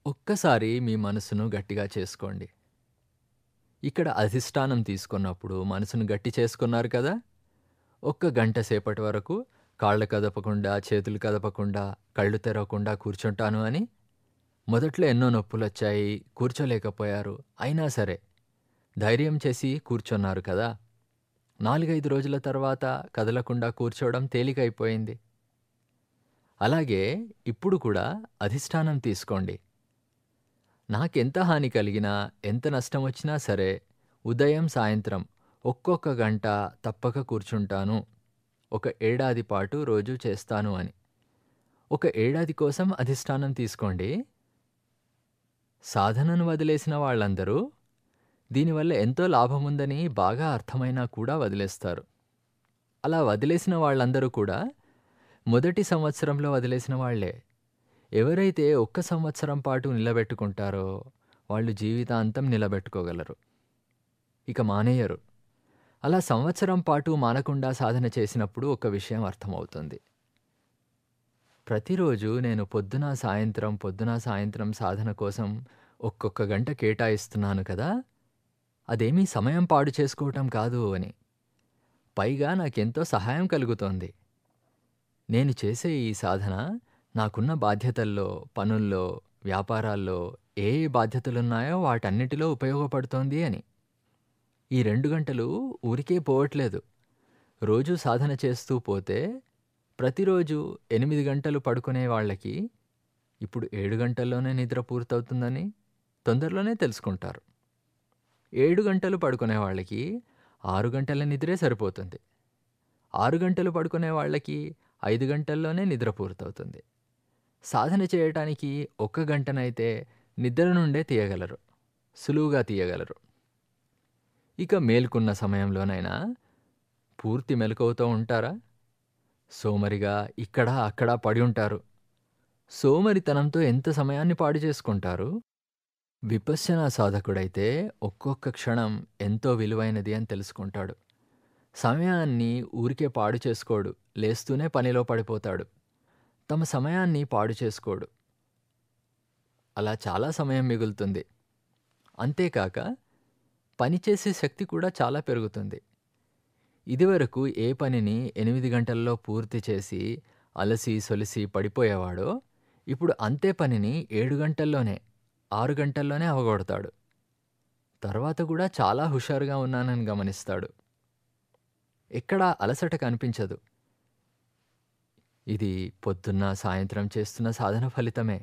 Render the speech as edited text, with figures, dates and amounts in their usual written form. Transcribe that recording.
ఒక్కసారి మీ మనసును గట్టిగా చేసుకోండి. ఇక్కడ అధిష్టానం తీసుకున్నప్పుడు మనసును గట్టి చేసుకున్నారు కదా! ఒక్క గంట సేపటి వరకు కాళ్ళు కదపకుండా, చేతులు కదపకుండా, కళ్ళు తెరవకుండా కూర్చుంటాను అని. మొదట్లో ఎన్నో నొప్పులొచ్చాయి, కూర్చోలేకపోయారు. అయినా సరే ధైర్యం చేసి కూర్చున్నారు కదా! 4, 5 రోజుల తర్వాత కదలకుండా కూర్చోవడం తేలికైపోయింది. అలాగే ఇప్పుడు కూడా అధిష్టానం తీసుకోండి. నాకెంత హాని కలిగినా, ఎంత నష్టమొచ్చినా సరే, ఉదయం, సాయంత్రం ఒక్కొక్క గంట తప్పక కూర్చుంటాను. ఒక ఏడాది పాటు రోజూ చేస్తాను అని. ఒక ఏడాది కోసం అధిష్టానం తీసుకోండి. సాధనను వదిలేసిన వాళ్ళందరూ దీనివల్ల ఎంతో లాభముందని బాగా అర్థమైనా కూడా వదిలేస్తారు. అలా వదిలేసిన వాళ్ళందరూ కూడా మొదటి సంవత్సరంలో వదిలేసిన వాళ్ళే. ఎవరైతే ఒక్క సంవత్సరం పాటు నిలబెట్టుకుంటారో వాళ్ళు జీవితాంతం నిలబెట్టుకోగలరు. ఇక మానేయరు. అలా సంవత్సరం పాటు మానకుండా సాధన చేసినప్పుడు ఒక విషయం అర్థమవుతుంది. ప్రతిరోజు నేను పొద్దున సాయంత్రం సాధన కోసం ఒక్కొక్క గంట కేటాయిస్తున్నాను కదా! అదేమీ సమయం పాడు చేసుకోవటం కాదు అని. పైగా నాకెంతో సహాయం కలుగుతోంది. నేను చేసే ఈ సాధన నాకున్న బాధ్యతల్లో, పనుల్లో, వ్యాపారాల్లో ఏ ఏ బాధ్యతలున్నాయో వాటన్నిటిలో ఉపయోగపడుతోంది అని. ఈ 2 గంటలు ఊరికే పోవట్లేదు. రోజూ సాధన చేస్తూ పోతే ప్రతిరోజు 8 గంటలు పడుకునే వాళ్ళకి ఇప్పుడు 7 గంటల్లోనే నిద్ర పూర్తవుతుందని తొందరలోనే తెలుసుకుంటారు. 7 గంటలు పడుకునే వాళ్ళకి 6 గంటల నిద్రే సరిపోతుంది. 6 గంటలు పడుకునే వాళ్ళకి 5 గంటల్లోనే నిద్ర పూర్తవుతుంది. సాధన చేయటానికి ఒక్క గంటనైతే నిద్ర నుండే తీయగలరు. సులువుగా తీయగలరు. ఇక మేల్కున్న సమయంలోనైనా పూర్తి మెలకువతో ఉంటారా? సోమరిగా ఇక్కడ, అక్కడ పడి ఉంటారు. సోమరితనంతో ఎంత సమయాన్ని పాడు చేసుకుంటారు? విపశ్యనా సాధకుడైతే ఒక్కొక్క క్షణం ఎంతో విలువైనది అని తెలుసుకుంటాడు. సమయాన్ని ఊరికే పాడు చేసుకోడు. లేస్తూనే పనిలో పడిపోతాడు. తమ సమయాన్ని పాడు చేసుకోడు. అలా చాలా సమయం మిగులుతుంది. అంతేకాక పనిచేసే శక్తి కూడా చాలా పెరుగుతుంది. ఇదివరకు ఏ పనిని 8 గంటల్లో పూర్తి చేసి అలసి సొలిసి పడిపోయేవాడో ఇప్పుడు అంతే పనిని 7 గంటల్లోనే, 6 గంటల్లోనే అవగొడతాడు. తర్వాత కూడా చాలా హుషారుగా ఉన్నానని గమనిస్తాడు. ఎక్కడా అలసట కనిపించదు. ఇది పొద్దున్న, సాయంత్రం చేస్తున్న సాధన ఫలితమే.